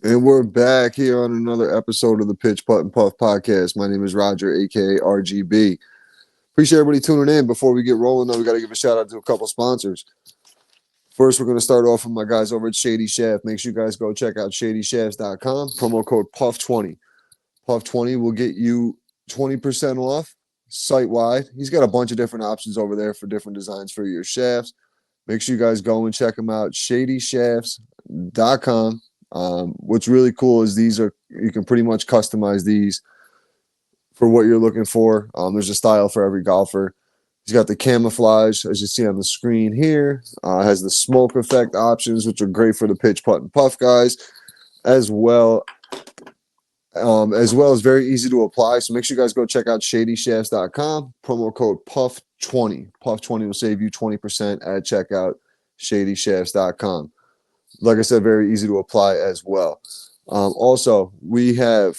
And we're back here on another episode of the Pitch Putt and Puff podcast. My name is Roger, aka RGB. Appreciate everybody tuning in. Before we get rolling, though, we got to give a shout out to a couple sponsors. First, we're going to start off with my guys over at Shady Shaft. Make sure you guys go check out shadyshafts.com. Promo code PUFF20. PUFF20 will get you 20% off site wide. He's got a bunch of different options over there for different designs for your shafts. Make sure you guys go and check them out. shadyshafts.com. What's really cool is you can pretty much customize these for what you're looking for. There's a style for every golfer. He's got the camouflage, as you see on the screen here. Has the smoke effect options, which are great for the pitch, putt, and puff guys, as well as very easy to apply. So make sure you guys go check out shadyshafts.com. Promo code PUFF20. PUFF20 will save you 20% at checkout. shadyshafts.com. Like I said, very easy to apply as well. Also, we have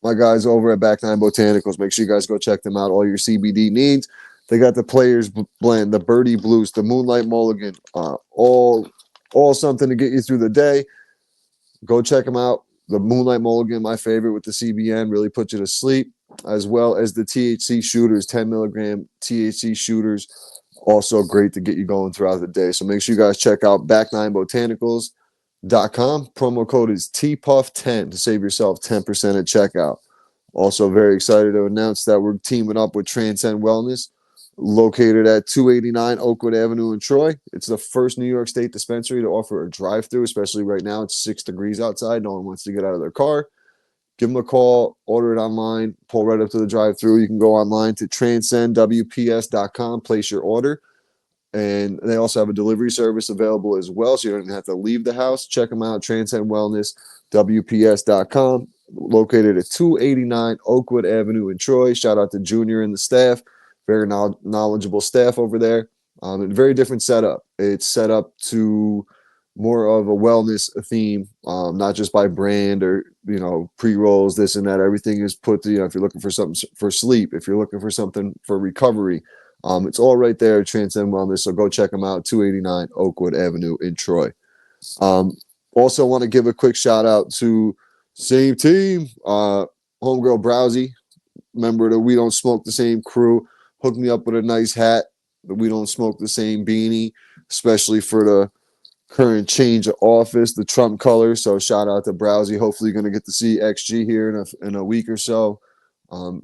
my guys over at Back Nine Botanicals. Make sure you guys go check them out. All your CBD needs. They got the Players Blend, the Birdie Blues, the Moonlight Mulligan, all something to get you through the day. Go check them out. The Moonlight Mulligan, my favorite with the CBN, really puts you to sleep, as well as the THC shooters, 10 milligram THC shooters. Also great to get you going throughout the day. So make sure you guys check out back9botanicals.com. Promo code is TPUFF10 to save yourself 10% at checkout. Also very excited to announce that we're teaming up with Transcend Wellness, located at 289 Oakwood Avenue in Troy. It's the first New York State dispensary to offer a drive-through, especially right now. It's 6 degrees outside. No one wants to get out of their car. Give them a call, order it online, pull right up to the drive-thru. You can go online to transcendwps.com, place your order. And they also have a delivery service available as well, so you don't even have to leave the house. Check them out, transcendwellnesswps.com, located at 289 Oakwood Avenue in Troy. Shout out to Junior and the staff. Very knowledgeable staff over there. And very different setup. It's set up to more of a wellness theme, not just by brand or, pre-rolls, this and that. Everything is put to, if you're looking for something for sleep, if you're looking for something for recovery, it's all right there at Transcend Wellness. So go check them out, 289 Oakwood Avenue in Troy. Also want to give a quick shout out to same team, homegirl Browsy, member of the We Don't Smoke the Same crew. Hooked me up with a nice hat, the We Don't Smoke the Same beanie, especially for the current change of office, the Trump color. So shout out to Browsy. Hopefully you're going to get to see XG here in a week or so out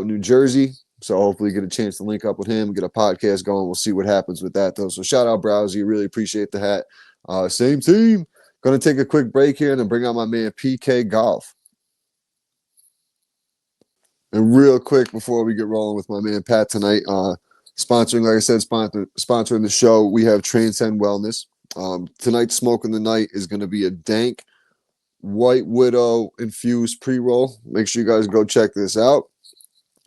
in New Jersey. So hopefully get a chance to link up with him, get a podcast going. We'll see what happens with that, though. So shout out Browsy. Really appreciate the hat. Same team. Going to take a quick break here and then bring out my man PKGolf. And real quick before we get rolling with my man Pat tonight, sponsoring, like I said, sponsoring the show, we have Transcend Wellness. Tonight's smoke in the night is going to be a dank White Widow infused pre-roll. Make sure you guys go check this out.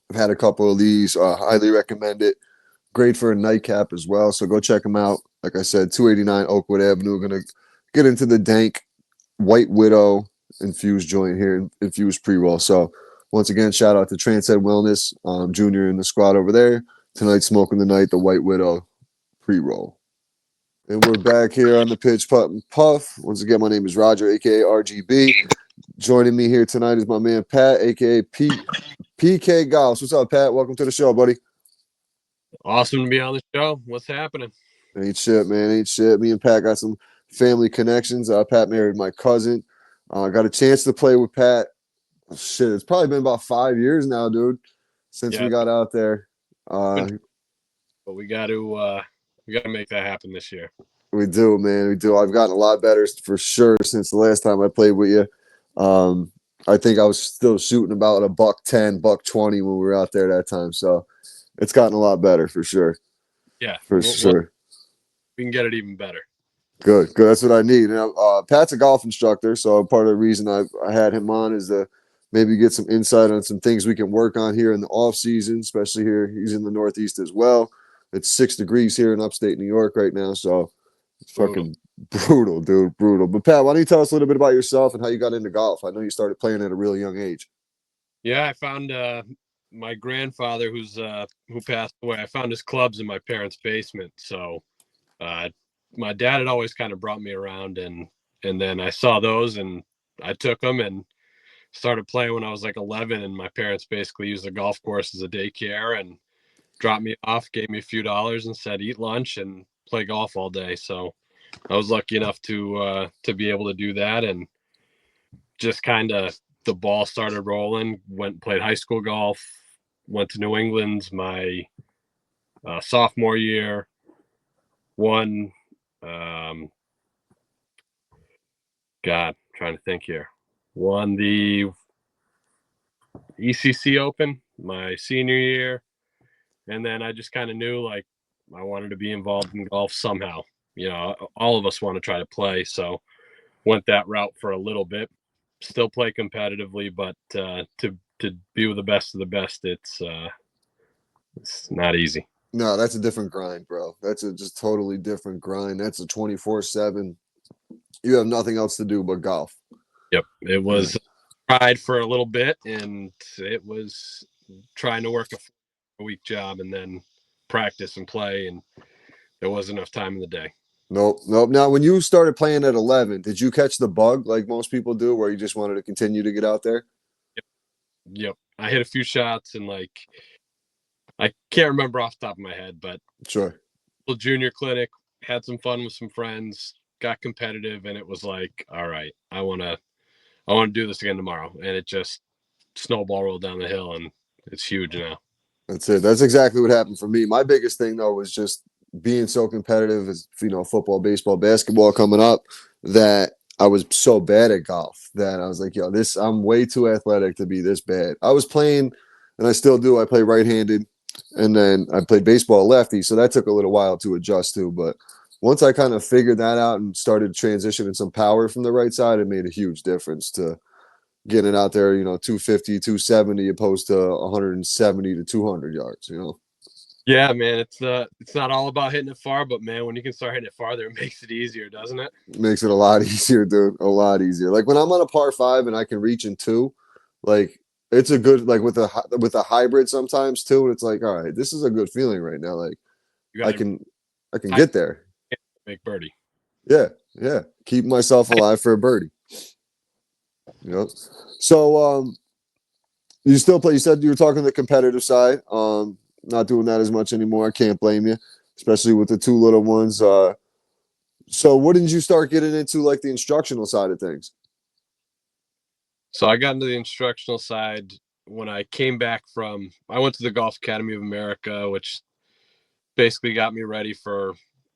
I've had a couple of these. Highly recommend it. Great for a nightcap as well. So go check them out. Like I said, 289 Oakwood Avenue. We're going to get into the dank White Widow infused joint here, infused pre-roll. So once again, shout out to Transcend Wellness, Junior and the squad over there. Tonight, smoking the night, the White Widow pre-roll. And we're back here on the Pitch, Putt, and Puff. Once again, my name is Roger, a.k.a. RGB. Joining me here tonight is my man Pat, a.k.a. PKGolf. What's up, Pat? Welcome to the show, buddy. Awesome to be on the show. What's happening? Ain't shit, man. Ain't shit. Me and Pat got some family connections. Pat married my cousin. Got a chance to play with Pat. Shit, it's probably been about 5 years now, dude, since we got out there. But we got to make that happen this year. We do, man. We do. I've gotten a lot better for sure since the last time I played with you. I think I was still shooting about a $110, $120 when we were out there that time. So it's gotten a lot better for sure. Yeah, for sure. We can get it even better. Good. That's what I need. Now, Pat's a golf instructor, so part of the reason I had him on is to maybe get some insight on some things we can work on here in the off season, especially here. He's in the Northeast as well. It's 6 degrees here in upstate New York right now, so it's fucking brutal, dude. Brutal. But Pat, why don't you tell us a little bit about yourself and how you got into golf? I know you started playing at a really young age. Yeah, I found my grandfather who passed away. I found his clubs in my parents' basement. So my dad had always kind of brought me around, and And then I saw those and I took them and started playing when I was like 11. And my parents basically used the golf course as a daycare and dropped me off, gave me a few dollars and said, eat lunch and play golf all day. So I was lucky enough to be able to do that. And just kind of the ball started rolling, went and played high school golf, went to New England my sophomore year, won, God, trying to think here, won the ECC Open my senior year. And then I just kind of knew like I wanted to be involved in golf somehow. You know, all of us want to try to play. So went that route for a little bit. Still play competitively, but to be with the best of the best, it's not easy. No, that's a different grind, bro. That's a just totally different grind. That's a 24/7. You have nothing else to do but golf. Yep, it Yeah. was tried for a little bit, and it was trying to work a week job and then practice and play, and there wasn't enough time in the day. Nope, nope. Now, when you started playing at 11, did you catch the bug like most people do, where you just wanted to continue to get out there? Yep, I hit a few shots and like I can't remember off the top of my head, but Sure. little junior clinic, had some fun with some friends, got competitive, and it was like, all right, I want to do this again tomorrow, and it just snowball rolled down the hill, and it's huge now. That's it. That's exactly what happened for me. My biggest thing though was just being so competitive as football, baseball, basketball coming up that I was so bad at golf that I was like, yo, this I'm way too athletic to be this bad. I was playing and I still do. I play right-handed and then I played baseball lefty, so that took a little while to adjust to, but once I kind of figured that out and started transitioning some power from the right side, it made a huge difference to getting it out there, 250, 270 opposed to 170 to 200 yards. Yeah, man, it's not all about hitting it far, but man, when you can start hitting it farther, it makes it easier, doesn't it? It makes it a lot easier, dude. A lot easier. Like when I'm on a par five and I can reach in two, like it's a good like with a hybrid sometimes too. And it's like, all right, this is a good feeling right now. Like You I got to can I can get there. make birdie. Yeah, yeah. Keep myself alive for a birdie. So you still play. You said you were talking the competitive side. Not doing that as much anymore. I can't blame you, especially with the two little ones. So what did you start getting into, like the instructional side of things? So I got into the instructional side when I came back I went to the Golf Academy of America, which basically got me ready for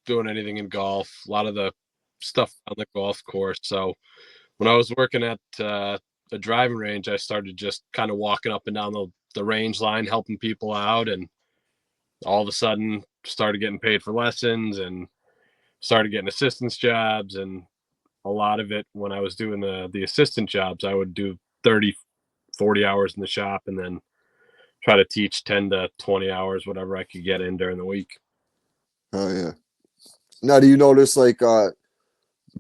doing anything in golf, a lot of the stuff on the golf course. So when I was working at a driving range, I started just kind of walking up and down the range line, helping people out. And all of a sudden started getting paid for lessons and started getting assistance jobs. And a lot of it, when I was doing the assistant jobs, I would do 30, 40 hours in the shop and then try to teach 10 to 20 hours, whatever I could get in during the week. Oh yeah. Now, do you notice like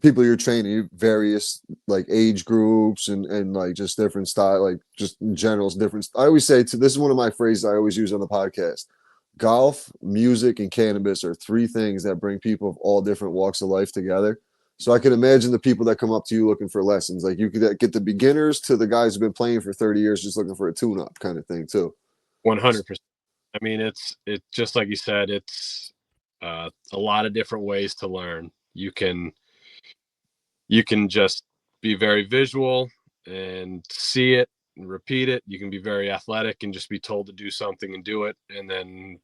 people you're training, various like age groups and like just different style, like just in general, different. I always say this is one of my phrases I always use on the podcast. Golf, music, and cannabis are three things that bring people of all different walks of life together. So I can imagine the people that come up to you looking for lessons. Like you could get the beginners to the guys who've been playing for 30 years just looking for a tune-up kind of thing too. 100%. I mean, it's just like you said, it's a lot of different ways to learn. You can just be very visual and see it and repeat it. You can be very athletic and just be told to do something and do it. And then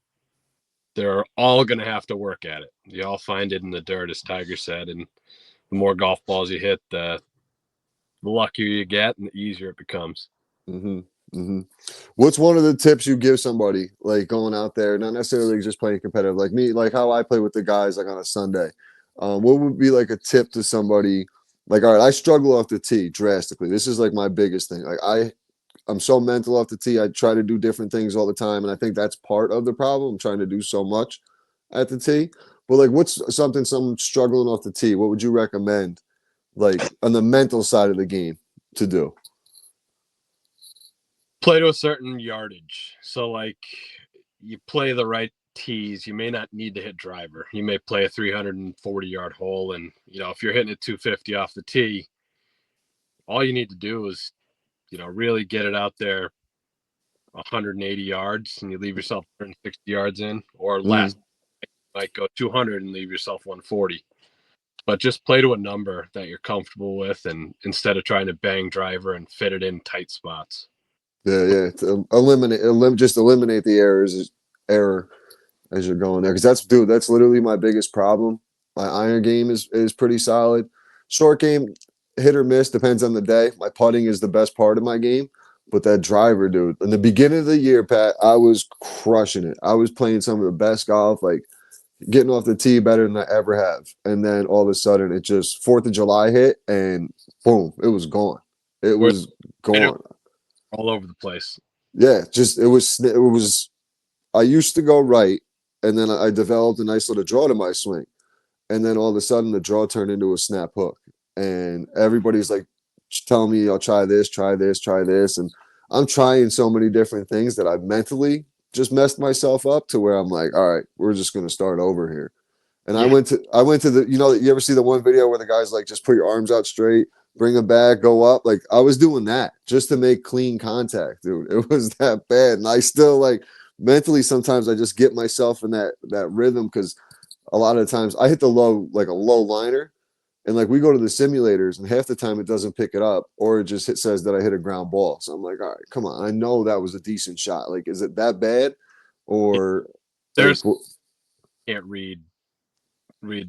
they're all going to have to work at it. You all find it in the dirt, as Tiger said. And the more golf balls you hit, the luckier you get and the easier it becomes. Mm-hmm. Mm-hmm. What's one of the tips you give somebody like going out there, not necessarily just playing competitive, like me, like how I play with the guys like on a Sunday? What would be like a tip to somebody? Like, all right, I struggle off the tee drastically. This is like my biggest thing. Like I'm so mental off the tee. I try to do different things all the time, and I think that's part of the problem. I'm trying to do so much at the tee. But like, what's something someone struggling off the tee? What would you recommend, like on the mental side of the game, to do? Play to a certain yardage. So, like, you play the right tees, you may not need to hit driver. You may play a 340-yard hole, and if you're hitting it 250 off the tee, all you need to do is really get it out there 180 yards, and you leave yourself 160 yards in, or less. Mm. You might go 200 and leave yourself 140. But just play to a number that you're comfortable with, and instead of trying to bang driver and fit it in tight spots. Yeah. To just eliminate the error as you're going there. Because that's literally my biggest problem. My iron game is pretty solid. Short game, hit or miss, depends on the day. My putting is the best part of my game. But that driver, dude, in the beginning of the year, Pat, I was crushing it. I was playing some of the best golf, like getting off the tee better than I ever have. And then all of a sudden, it just 4th of July hit, and boom, it was gone. It We're was gone. all over the place. Yeah, just it was. I used to go right, and then I developed a nice little draw to my swing, and then all of a sudden the draw turned into a snap hook, and everybody's like telling me, "I'll try this, try this, try this," and I'm trying so many different things that I've mentally just messed myself up to where I'm like, "All right, we're just going to start over here." And Yeah, I went to the, you ever see the one video where the guy's like, just put your arms out straight, bring them back, go up. Like I was doing that just to make clean contact, dude. It was that bad. And I still like mentally, sometimes I just get myself in that rhythm. Cause a lot of the times I hit the low, like a low liner. And like we go to the simulators and half the time it doesn't pick it up or it just says that I hit a ground ball. So I'm like, all right, come on. I know that was a decent shot. Like, is it that bad? Or like, there's can't read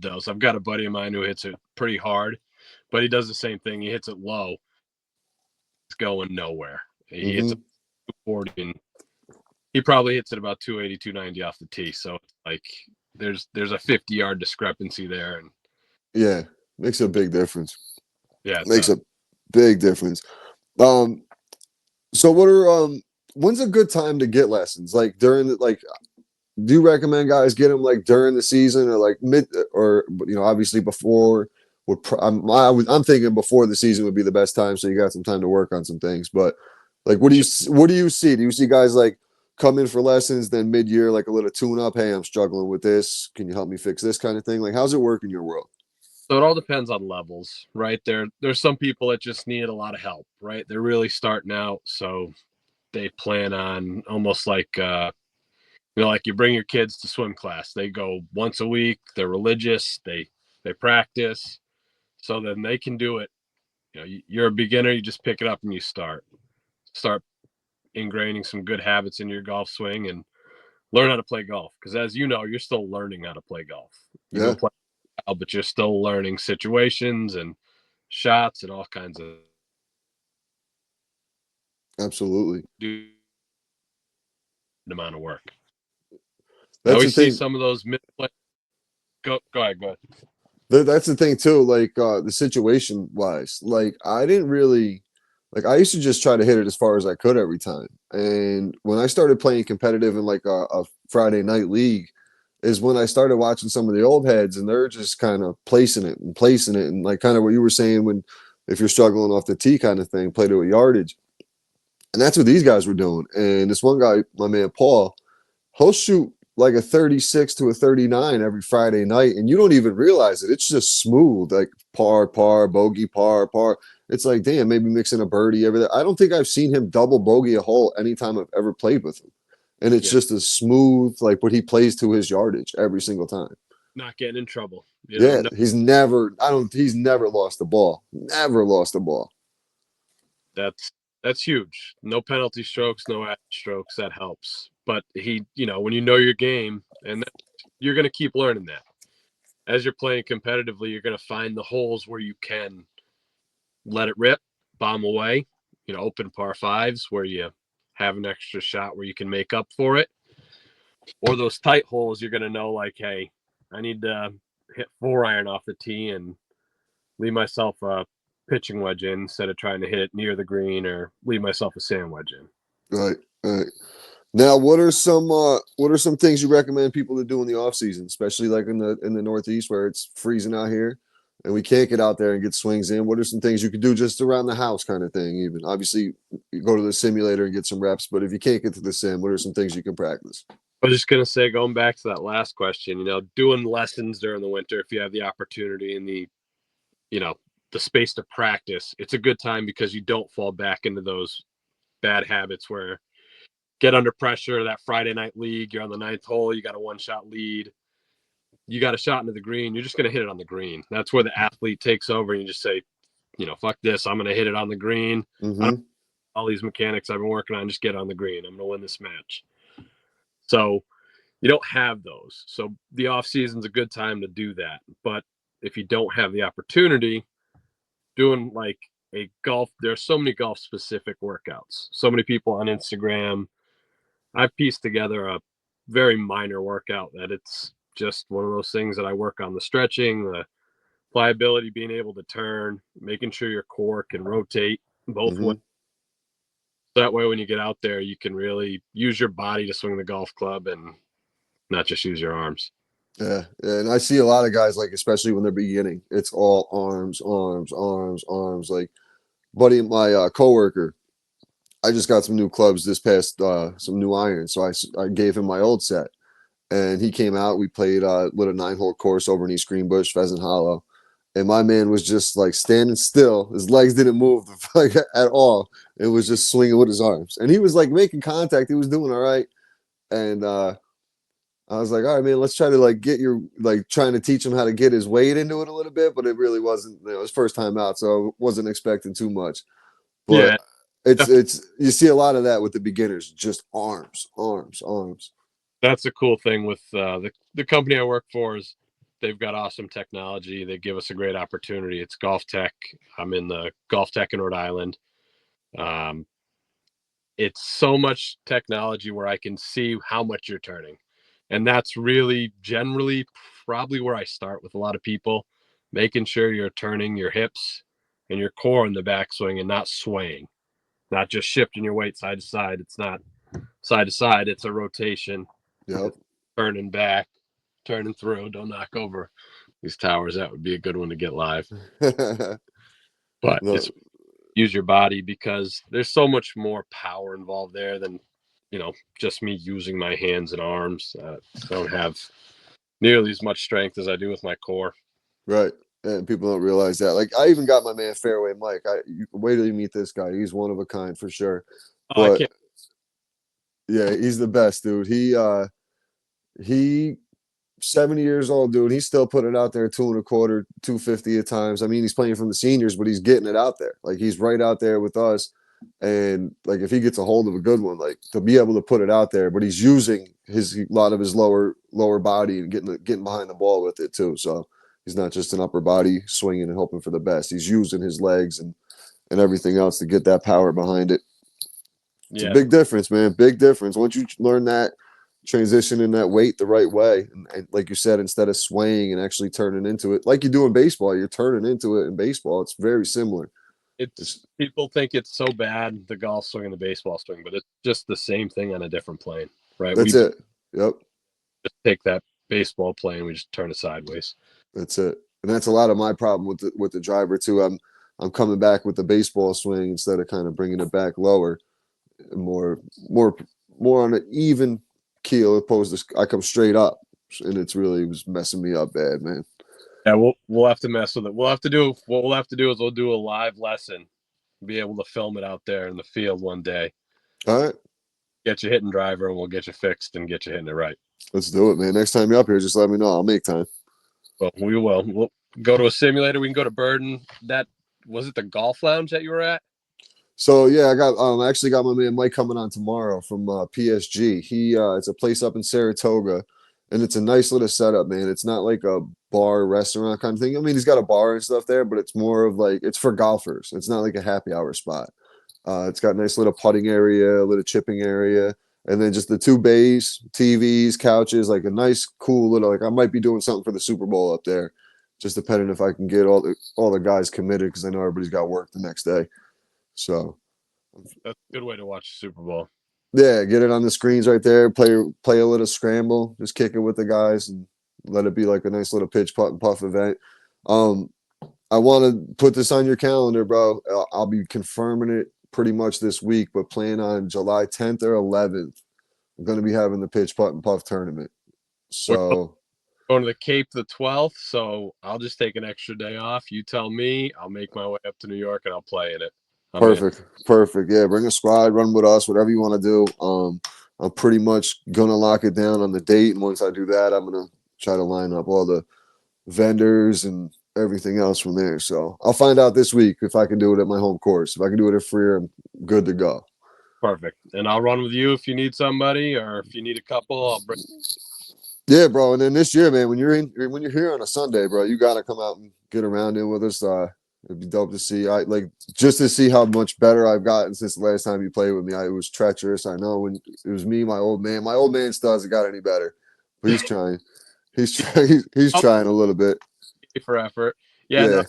those. I've got a buddy of mine who hits it pretty hard, but he does the same thing. He hits it low. It's going nowhere. He hits it 240 and he probably hits it about 280, 290 off the tee. So like there's a 50-yard discrepancy there. And yeah, makes a big difference. yeah, Makes a big difference. Um, so when's a good time to get lessons? Like during do you recommend guys get them like during the season or like mid or obviously before? I'm thinking before the season would be the best time, so you got some time to work on some things. But like, what do you see? Do you see guys like come in for lessons, then mid year like a little tune up? Hey, I'm struggling with this. Can you help me fix this kind of thing? Like, how's it work in your world? So it all depends on levels, right? There's some people that just need a lot of help, right? They're really starting out, so they plan on almost like like you bring your kids to swim class. They go once a week. They're religious. They practice, so then they can do it. You're a beginner. You just pick it up and you start ingraining some good habits in your golf swing and learn how to play golf. Because as you know, you're still learning how to play golf. You've been Yeah, playing, but you're still learning situations and shots and all kinds of absolutely. do amount of work. Now That's we the see thing. some of those misplay. Go ahead. Go ahead. That's the thing too. Like the situation wise, like I didn't really like. I used to just try to hit it as far as I could every time. And when I started playing competitive in like a Friday night league, is when I started watching some of the old heads, and they're just kind of placing it, and like kind of what you were saying when if you're struggling off the tee kind of thing, play to a yardage. And that's what these guys were doing. And this one guy, my man Paul, he'll shoot like a 36 to a 39 every Friday night, and you don't even realize it. It's just smooth, like par, bogey, par. It's like, damn, maybe mixing a birdie every day. I don't think I've seen him double bogey a hole anytime I've ever played with him. And it's Yeah, just a smooth, like what he plays to his yardage every single time. not getting in trouble. Yeah, No, he's never lost the ball. Never lost the ball. that's huge. No penalty strokes, no added strokes. That helps. But when you know your game, and you're going to keep learning that as you're playing competitively, you're going to find the holes where you can let it rip, bomb away. Open par fives where you have an extra shot where you can make up for it, or those tight holes. You're going to know like, hey, I need to hit 4-iron off the tee and leave myself a pitching wedge in instead of trying to hit it near the green or leave myself a sand wedge in. Right, right. Now, what are some things you recommend people to do in the off season, especially like in the Northeast where it's freezing out here and we can't get out there and get swings in? What are some things you could do just around the house kind of thing? Even obviously, you go to the simulator and get some reps, but if you can't get to the sim, what are some things you can practice? I was just gonna say, going back to that last question, doing lessons during the winter, if you have the opportunity and you know, the space to practice, it's a good time because you don't fall back into those bad habits where get under pressure, that Friday night league, you're on the ninth hole, you got a one-shot lead, you got a shot into the green, you're just going to hit it on the green. That's where the athlete takes over and you just say, fuck this, I'm going to hit it on the green. I don't Mm-hmm. all these mechanics I've been working on, just get on the green. I'm going to win this match. So you don't have those. So the off season's a good time to do that. But if you don't have the opportunity, doing like a golf, there's so many golf specific workouts. So many people on Instagram. I've pieced together a very minor workout that it's just one of those things that I work on the stretching, the pliability, being able to turn, making sure your core can rotate both ways. Mm-hmm. So that way, when you get out there, you can really use your body to swing the golf club and not just use your arms. Yeah, and I see a lot of guys, like, especially when they're beginning, it's all arms, arms, arms, arms. Like, buddy, my coworker, I just got some new clubs this past, some new irons, so I gave him my old set, and he came out. We played with a 9-hole course over in East Greenbush, Pheasant Hollow, and my man was just like standing still. His legs didn't move like at all. It was just swinging with his arms, and he was like making contact. He was doing all right, and I was like, all right, man, let's try to like get your like trying to teach him how to get his weight into it a little bit, but it really wasn't, his first time out, so I wasn't expecting too much. But Yeah, it's you see a lot of that with the beginners, just arms, arms, arms. that's the cool thing with the company I work for is they've got awesome technology. They give us a great opportunity. It's Golf Tech. I'm in the Golf Tech in Rhode Island. Um, it's so much technology where I can see how much you're turning. And that's really generally probably where I start with a lot of people, making sure you're turning your hips and your core in the backswing and not swaying, not just shifting your weight side to side. It's not side to side, it's a rotation. Yep. It's turning back, turning through. Don't knock over these towers. That would be a good one to get live. But No, it's use your body because there's so much more power involved there than just me using my hands and arms. I don't have nearly as much strength as I do with my core. right. And people don't realize that. Like, I even got my man Fairway Mike. Wait till you meet this guy. He's one of a kind for sure. I But can't. yeah, he's the best, dude. He 70 years old, dude. He's still putting it out there 2.25, 250 at times. I mean, he's playing from the seniors, but he's getting it out there. Like, he's right out there with us. And like, if he gets a hold of a good one, like, to be able to put it out there, but he's using a lot of his lower body and getting behind the ball with it too. So he's not just an upper body swinging and hoping for the best. He's using his legs and everything else to get that power behind it. It's a Yeah, big difference, man. Big difference. Once you learn that transition in that weight the right way, and like you said, instead of swaying and actually turning into it, like you do in baseball, you're turning into it in baseball. It's very similar. it's It's people think it's so bad the golf swing and the baseball swing, but it's just the same thing on a different plane, right? We that's just it. Yep, take that baseball plane, we just turn it sideways. that's it. And that's a lot of my problem with the driver too. I'm coming back with the baseball swing instead of kind of bringing it back lower, more more more on an even keel opposed to I come straight up, and it was messing me up bad, man. Yeah, we'll have to mess with it. We'll have to do what we'll have to do is we'll do a live lesson, be able to film it out there in the field one day. All right. Get you hitting driver, and we'll get you fixed and get you hitting it right. Let's do it, man. Next time you're up here, just let me know. I'll make time. Well, we will. We'll go to a simulator. We can go to Burden. That was it. The golf lounge that you were at. So yeah, I actually got my man Mike coming on tomorrow from PSG. It's a place up in Saratoga, and it's a nice little setup, man. It's not like a bar restaurant kind of thing. I mean, he's got a bar and stuff there, but it's more of like it's for golfers. It's not like a happy hour spot. It's got a nice little putting area, a little chipping area, and then just the two bays, TVs, couches, like a nice, cool little. Like I might be doing something for the Super Bowl up there, just depending if I can get all the guys committed because I know everybody's got work the next day. So That's a good way to watch the Super Bowl. yeah, get it on the screens right there. Play a little scramble, just kick it with the guys, and let it be like a nice little pitch putt and puff event. Um, I want to put this on your calendar, bro. I'll be confirming it pretty much this week, but plan on July 10th or 11th. going to be having the pitch putt and puff tournament. We're So going to the Cape the 12th, so I'll just take an extra day off. You tell me, I'll make my way up to New York and I'll play in it. I'm in. perfect, perfect. Yeah, bring a squad, run with us, whatever you want to do. I'm pretty much gonna lock it down on the date, and once I do that, I'm gonna try to line up all the vendors and everything else from there. So I'll find out this week if I can do it at my home course. If I can do it at Freer, I'm good to go. Perfect. And I'll run with you if you need somebody or if you need a couple, I'll bring. Yeah, bro. And then this year, man, when you're here on a Sunday, bro, you gotta come out and get around in with us. It'd be dope to see. I like just to see how much better I've gotten since the last time you played with me. It was treacherous. I know when it was me, my old man. My old man still hasn't got any better, but he's trying. He's trying. He's I'll trying a little bit. pay for effort. Yeah, no, Yeah,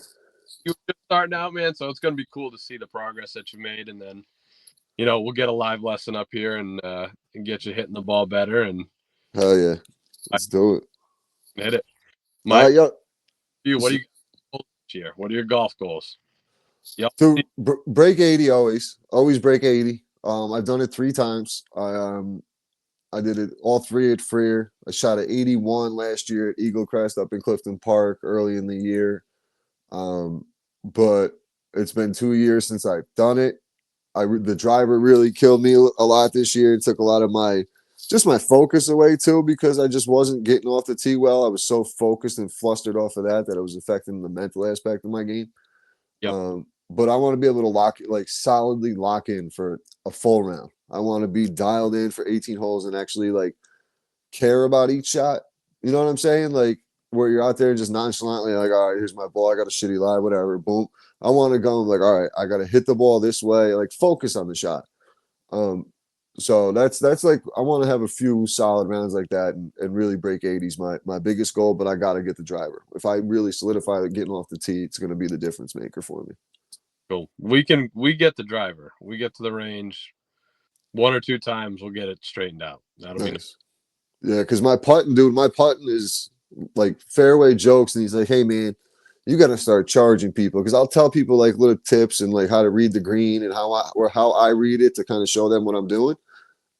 you were just starting out, man. So it's going to be cool to see the progress that you made. And then, we'll get a live lesson up here and get you hitting the ball better and hell yeah. I Let's do it. can hit it. All My right, yo. you, what do So, you got this year? What are your golf goals? Yep. so break 80 always break 80. I've done it 3 times. I did it all three at Freer. I shot at 81 last year at Eagle Crest up in Clifton Park early in the year. But it's been 2 years since I've done it. The driver really killed me a lot this year. It took a lot of my focus away too because I just wasn't getting off the tee well. I was so focused and flustered off of that it was affecting the mental aspect of my game. Yep. But I want to be able to solidly lock in for a full round. I want to be dialed in for 18 holes and actually like care about each shot. You know what I'm saying? Like where you're out there just nonchalantly like, all right, here's my ball. I got a shitty lie, whatever. Boom. I want to go like, all right, I got to hit the ball this way. Like focus on the shot. Um, so that's like I want to have a few solid rounds like that and really break 80s. My biggest goal, but I got to get the driver. If I really solidify that getting off the tee, it's going to be the difference maker for me. Cool. We get the driver. We get to the range one or two times. We'll get it straightened out. That'll be nice. Nice. Yeah, because my putting is like fairway jokes, and he's like, "Hey, man, you got to start charging people." Because I'll tell people like little tips and like how to read the green and how I read it to kind of show them what I'm doing.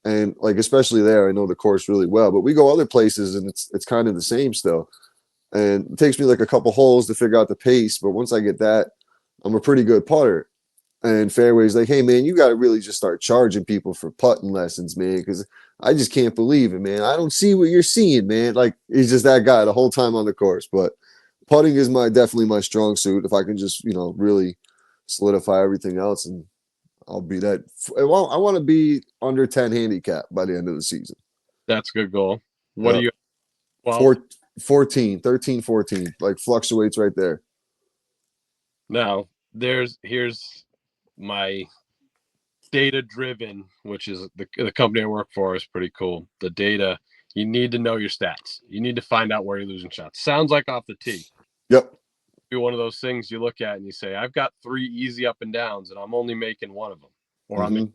And like especially there, I know the course really well. But we go other places, and it's kind of the same still. And it takes me like a couple holes to figure out the pace. But once I get that, I'm a pretty good putter. And Fairway's like, hey man, you got to really just start charging people for putting lessons, man, because I just can't believe it, man. I don't see what you're seeing, man. Like he's just that guy the whole time on the course. But putting is definitely my strong suit. If I can just really solidify everything else, and I'll be that. I want to be under 10 handicap by the end of the season. That's a good goal. What are Yep. you? 12? 14, 13, 14, like fluctuates right there. Now, here's my data driven, which is the company I work for is pretty cool. The data, you need to know your stats. You need to find out where you're losing shots. Sounds like off the tee. Yep. Be one of those things you look at and you say, I've got 3 easy up and downs and I'm only making one of them. Or I'm Mm-hmm.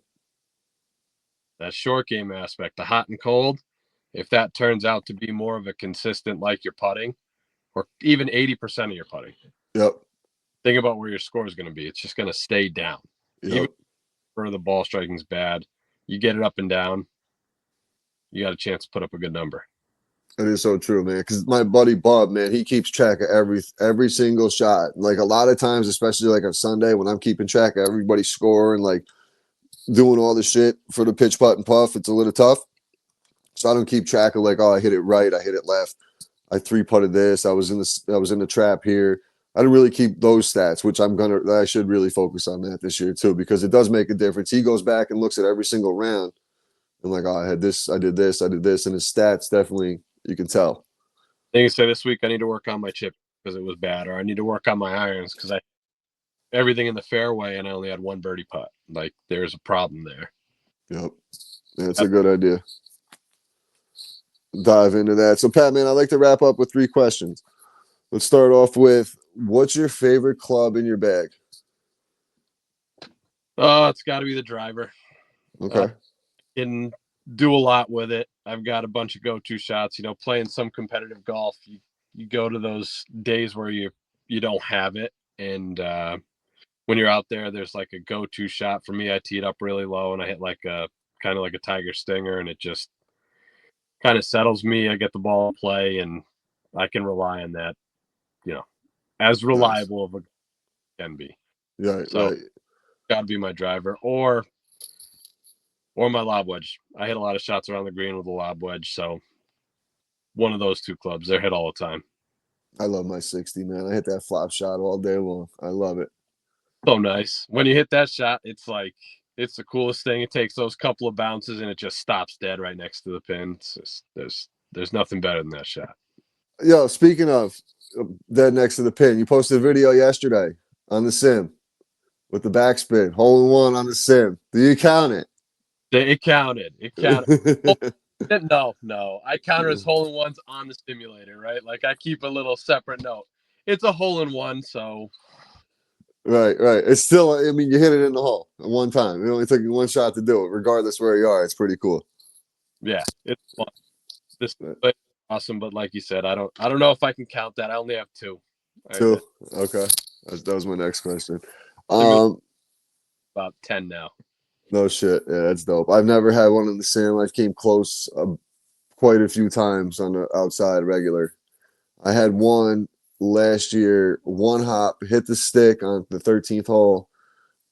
that short game aspect, the hot and cold. If that turns out to be more of a consistent like your putting, or even 80% of your putting, Yep. think about where your score is going to be. It's just going to stay down. Even Yep. where the ball striking is bad, you get it up and down, you got a chance to put up a good number. It is so true, man. Because my buddy Bob, man, he keeps track of every single shot. Like a lot of times, especially like on Sunday when I'm keeping track of everybody's score and like doing all the shit for the pitch, putt, and puff, it's a little tough. So I don't keep track of like, oh, I hit it right, I hit it left, I three putted this, I was in the trap here. I don't really keep those stats, which I should really focus on that this year too, because it does make a difference. He goes back and looks at every single round and like, oh, I had this, I did this, I did this, and his stats definitely you can tell. I think say this week I need to work on my chip because it was bad, or I need to work on my irons because I everything in the fairway and I only had one birdie putt. Like there's a problem there. Yep, that's a good idea. Dive into that. So, Pat, man, I'd like to wrap up with 3 questions. Let's start off with what's your favorite club in your bag? Oh, it's got to be the driver. Okay. Can do a lot with it. I've got a bunch of go-to shots. Playing some competitive golf, you go to those days where you don't have it, and when you're out there, there's like a go-to shot. For me, I tee it up really low and I hit like a kind of like a tiger stinger, and it just kind of settles me. I get the ball in play, and I can rely on that. You know, as Nice. reliable of a can be. Right, So right. got to be my driver or my lob wedge. I hit a lot of shots around the green with a lob wedge, so one of those two clubs. They're hit all the time. I love my 60, man. I hit that flop shot all day long. I love it. So nice. When you hit that shot, it's like it's the coolest thing. It takes those couple of bounces and it just stops dead right next to the pin. It's just, there's nothing better than that shot. Yo, speaking of dead next to the pin, you posted a video yesterday on the sim with the backspin, hole in one on the sim. Do you count it? It counted. It counted. Oh, no. I count it as hole in ones on the simulator, right? Like I keep a little separate note. It's a hole in one, so Right, right. It's still, I mean, you hit it in the hole at one time. It only took you one shot to do it, regardless where you are. It's pretty cool. yeah, it's fun. This is awesome, but like you said, I don't know if I can count that. I only have two. Two. Okay. That was my next question. Simulator Um, about 10 now. no shit. Yeah, that's dope. I've never had one in the sim. I came close quite a few times on the outside regular. I had one last year, one hop, hit the stick on the 13th hole,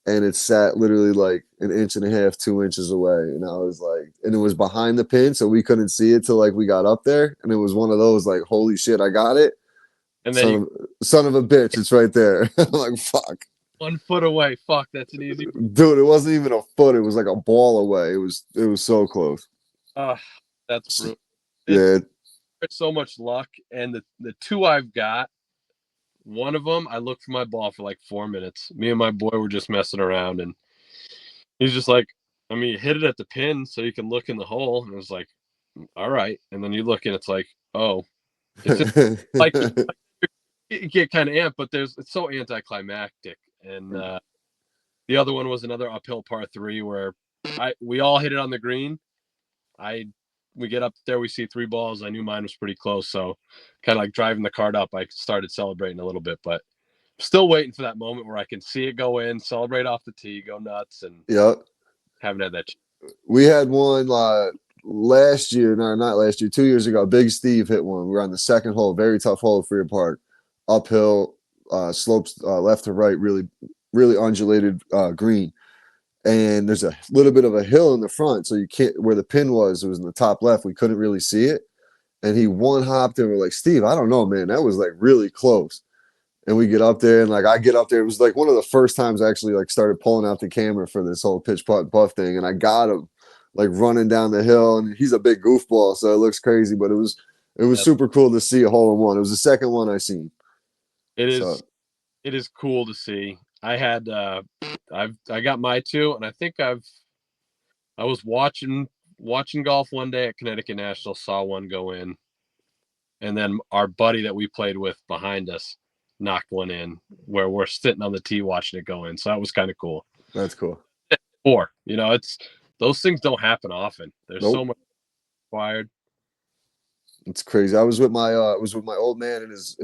and it sat literally like an inch and a half, 2 inches away. And I was like, and it was behind the pin, so we couldn't see it till like we got up there. And it was one of those like, holy shit, I got it. And then you Son of a bitch, it's right there. I'm like, fuck. 1 foot away. Fuck, that's an easy. Dude, it wasn't even a foot, it was like a ball away. It was so close. Uh, that's brutal. Yeah. It's so much luck. And the two I've got, one of them, I looked for my ball for like 4 minutes. Me and my boy were just messing around, and he's just like, I mean, you hit it at the pin so you can look in the hole. And it was like, all right. And then you look and it's like, oh, it's just like you get kind of amped, but it's so anticlimactic. And the other one was another uphill par three where we all hit it on the green. We get up there, we see three balls. I knew mine was pretty close, so kind of like driving the cart up, I started celebrating a little bit, but still waiting for that moment where I can see it go in, celebrate off the tee, go nuts, and Yep. haven't had that. We had one last year, no, not last year, 2 years ago. Big Steve hit one. We were on the second hole, very tough hole at Freer Park, uphill, slopes left to right, really, really undulated green. And there's a little bit of a hill in the front, so you can't where the pin was. It was in the top left. We couldn't really see it, and he one hopped, and we're like, Steve, I don't know, man, that was like really close. And we get up there, and like I get up there, it was like one of the first times I actually like started pulling out the camera for this whole pitch putt buff thing, and I got him like running down the hill, and he's a big goofball, so it looks crazy, but it was Yes, super cool to see a hole in one. It was the second one I seen. it So is. It is cool to see. I got my two, and I think I was watching golf one day at Connecticut National, saw one go in, and then our buddy that we played with behind us knocked one in where we're sitting on the tee watching it go in. So that was kind of cool. that's cool. It's those things don't happen often. There's so Nope. much required. It's crazy. I was with my old man and his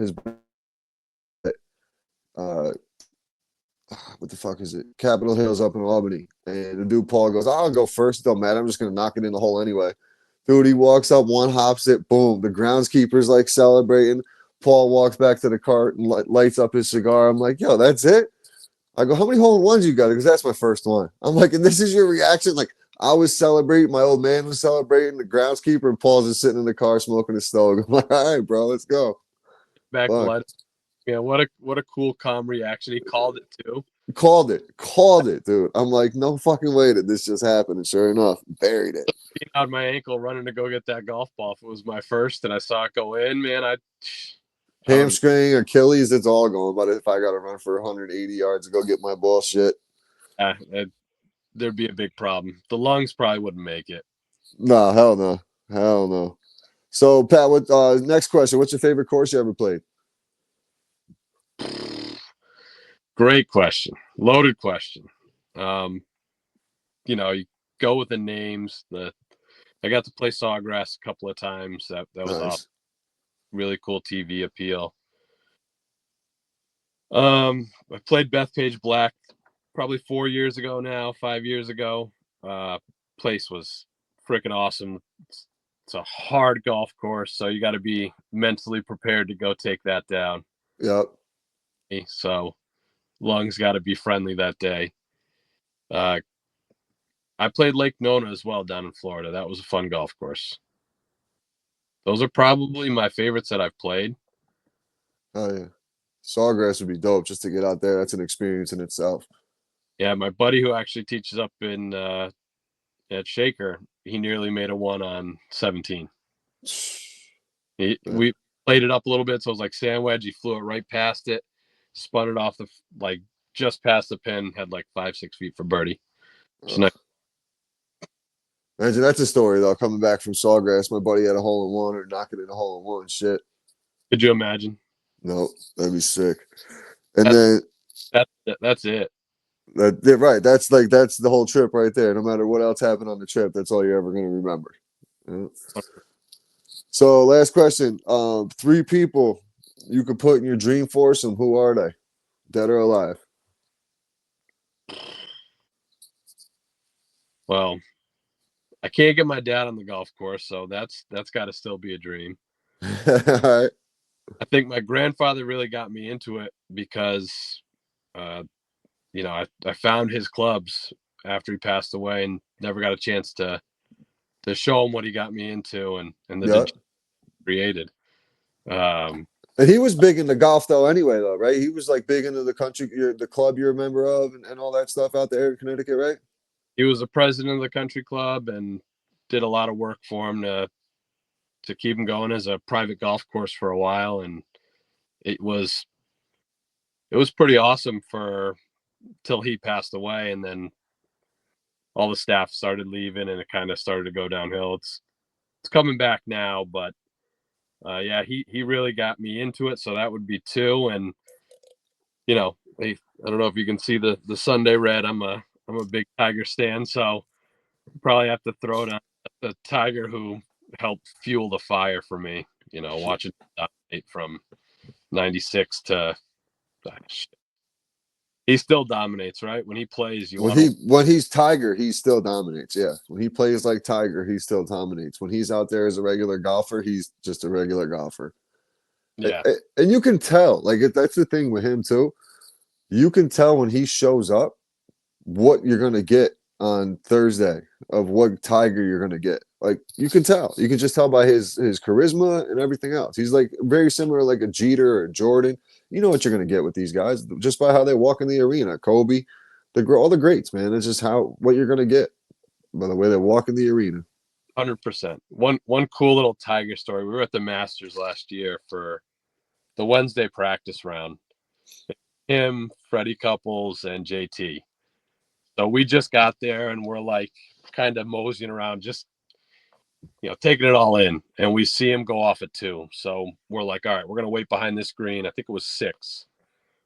uh what the fuck is it? Capitol Hill's up in Albany. And the dude Paul goes, I'll go first. It don't matter. I'm just gonna knock it in the hole anyway. Dude, he walks up, one hops it, boom. The groundskeeper's like celebrating. Paul walks back to the cart and lights up his cigar. I'm like, yo, that's it? I go, how many hole in ones you got? Because that's my first one. I'm like, and this is your reaction? Like, I was celebrating, my old man was celebrating, the groundskeeper, and Paul's just sitting in the car smoking a stove. I'm like, all right, bro, let's go. Back to Fuck. light. Yeah, what a cool, calm reaction. He called it too. Called it, dude. I'm like, no fucking way did this just happen. And sure enough, buried it. Being out my ankle running to go get that golf ball. If it was my first and I saw it go in, man, I don't. Hamstring, Achilles, it's all going. But if I got to run for 180 yards to go get my ball, shit. There'd be a big problem. The lungs probably wouldn't make it. No, hell no. Hell no. So, Pat, what next question? What's your favorite course you ever played? Great question. Loaded question. Um, you go with the names. I got to play Sawgrass a couple of times. That was awesome. Nice. Really cool TV appeal. I played Bethpage Black probably 4 years ago now, 5 years ago. Place was freaking awesome. It's a hard golf course, so you got to be mentally prepared to go take that down. Yep. So lungs got to be friendly that day. I played Lake Nona as well down in Florida. That was a fun golf course. Those are probably my favorites that I've played. Oh yeah. Sawgrass would be dope just to get out there. That's an experience in itself. Yeah, my buddy who actually teaches up in at Shaker, he nearly made a one on 17. We played it up a little bit, so it was like sand wedge. He flew it right past it, spun it off like just past the pin, had like 5-6 feet for birdie. Nice. Imagine that's a story though. Coming back from Sawgrass, my buddy had a hole in one or knocking in a hole in one. Shit. Could you imagine? No, that'd be sick. And that's it. Right. That's the whole trip right there. No matter what else happened on the trip, that's all you're ever going to remember. Yeah. So last question. 3 people you could put in your dream foursome. Who are they? Dead or alive? Well, I can't get my dad on the golf course, so that's got to still be a dream. All right. I think my grandfather really got me into it because, I found his clubs after he passed away and never got a chance to show him what he got me into and the created. And he was big into golf though anyway though, right? He was like big into the country, the club you're a member of and all that stuff out there in Connecticut, right? He was the president of the country club and did a lot of work for him to keep him going as a private golf course for a while. And it was pretty awesome till he passed away. And then all the staff started leaving and it kind of started to go downhill. It's coming back now, but yeah, he really got me into it. So that would be 2. And, I don't know if you can see the Sunday red. I'm a big Tiger stan, so probably have to throw it on the Tiger who helped fuel the fire for me, watching dominate from 96 to he still dominates, right? When he plays, when he's Tiger, he still dominates. Yeah. When he plays like Tiger, he still dominates. When he's out there as a regular golfer, he's just a regular golfer. Yeah. And you can tell, like that's the thing with him too. You can tell when he shows up what you're gonna get on Thursday of what Tiger you're gonna get. Like you can tell. You can just tell by his charisma and everything else. He's like very similar, like a Jeter or Jordan. You know what you're gonna get with these guys just by how they walk in the arena. Kobe, all the greats, man. It's just what you're gonna get by the way they walk in the arena. 100%. One cool little Tiger story. We were at the Masters last year for the Wednesday practice round. Him, Freddie Couples, and JT. So we just got there and we're like kind of moseying around, just taking it all in. And we see him go off at 2. So we're like, all right, we're gonna wait behind this green. I think it was 6,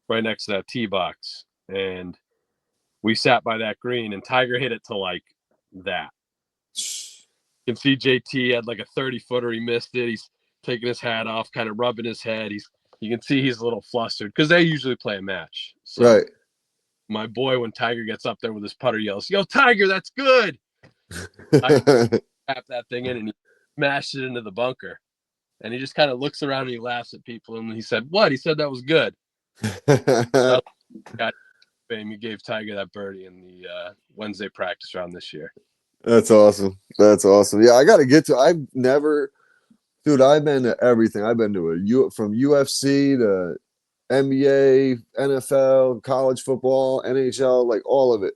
right next to that tee box. And we sat by that green and Tiger hit it to like that. You can see JT had like a 30-footer. He missed it. He's taking his hat off, kind of rubbing his head. You can see he's a little flustered because they usually play a match. So right. My boy, when Tiger gets up there with his putter, yells, "Yo, Tiger, that's good!" I tap that thing in and he smashed it into the bunker. And he just kind of looks around and he laughs at people. And he said, "What?" He said that was good. He gave Tiger that birdie in the Wednesday practice round this year. That's awesome. That's awesome. Yeah, I got to get to. I've never, dude. I've been to everything. I've been to from UFC to NBA, NFL, college football, NHL, like all of it.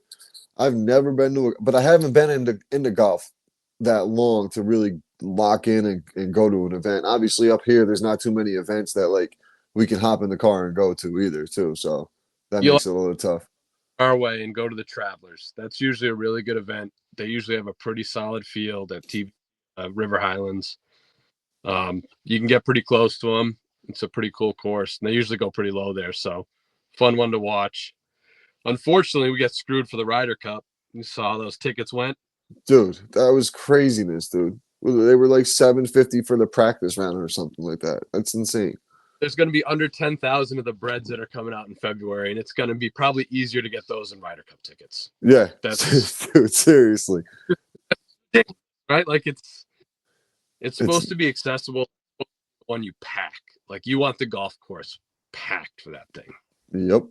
I've never been to, but I haven't been into golf that long to really lock in and go to an event. Obviously, up here, there's not too many events that like we can hop in the car and go to either, too. So that makes it a little tough. Our way and go to the Travelers. That's usually a really good event. They usually have a pretty solid field at River Highlands. You can get pretty close to them. It's a pretty cool course. And they usually go pretty low there. So fun one to watch. Unfortunately, we get screwed for the Ryder Cup. You saw how those tickets went? Dude, that was craziness, dude. They were like $750 for the practice round or something like that. That's insane. There's going to be under 10,000 of the breads that are coming out in February, and it's going to be probably easier to get those than Ryder Cup tickets. Yeah, dude, seriously. Right? Like It's It's supposed to be accessible when you pack. Like you want the golf course packed for that thing. yep.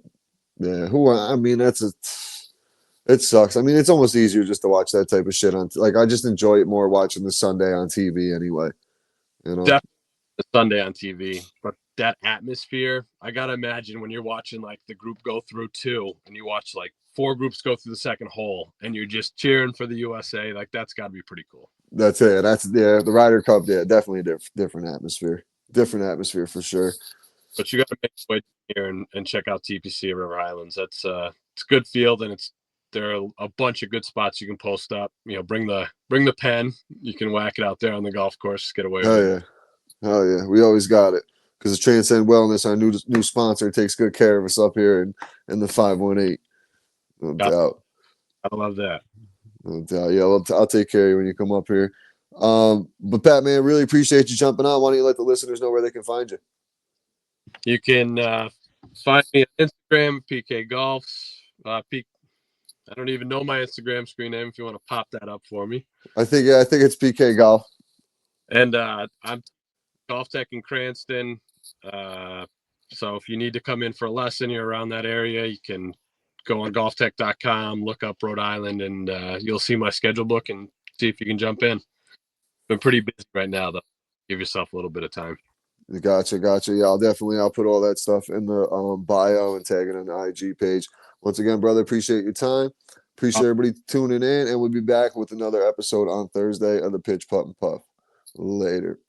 Yeah. I mean, it sucks. I mean, it's almost easier just to watch that type of shit on. Like, I just enjoy it more watching the Sunday on TV anyway. You know. Definitely the Sunday on TV, but that atmosphere, I gotta imagine when you're watching like the group go through two, and you watch like four groups go through the second hole, and you're just cheering for the USA. Like that's got to be pretty cool. That's it. That's the Ryder Cup. Yeah, definitely a different atmosphere. Different atmosphere for sure. But you got to make your way here and check out TPC River Islands. It's a good field, and there are a bunch of good spots you can post up. You know, bring the pen. You can whack it out there on the golf course. Get away with Oh it. yeah. Oh yeah. We always got it because the Transcend Wellness, our new sponsor, takes good care of us up here in the 518. No doubt. I love that. No doubt. Yeah, I'll take care of you when you come up here. But Pat, man, really appreciate you jumping on. Why don't you let the listeners know where they can find you? You can find me on Instagram, PKGolfs. I don't even know my Instagram screen name. If you want to pop that up for me. I think it's PK Golf. And I'm Golf Tech in Cranston. So if you need to come in for a lesson, you're around that area, you can go on golftech.com, look up Rhode Island, and you'll see my schedule book and see if you can jump in. Been pretty busy right now, though. Give yourself a little bit of time. Gotcha. Yeah, I'll put all that stuff in the bio and tag it on the IG page. Once again, brother, appreciate your time. Appreciate everybody tuning in, and we'll be back with another episode on Thursday of the Pitch Putt and Puff. Later.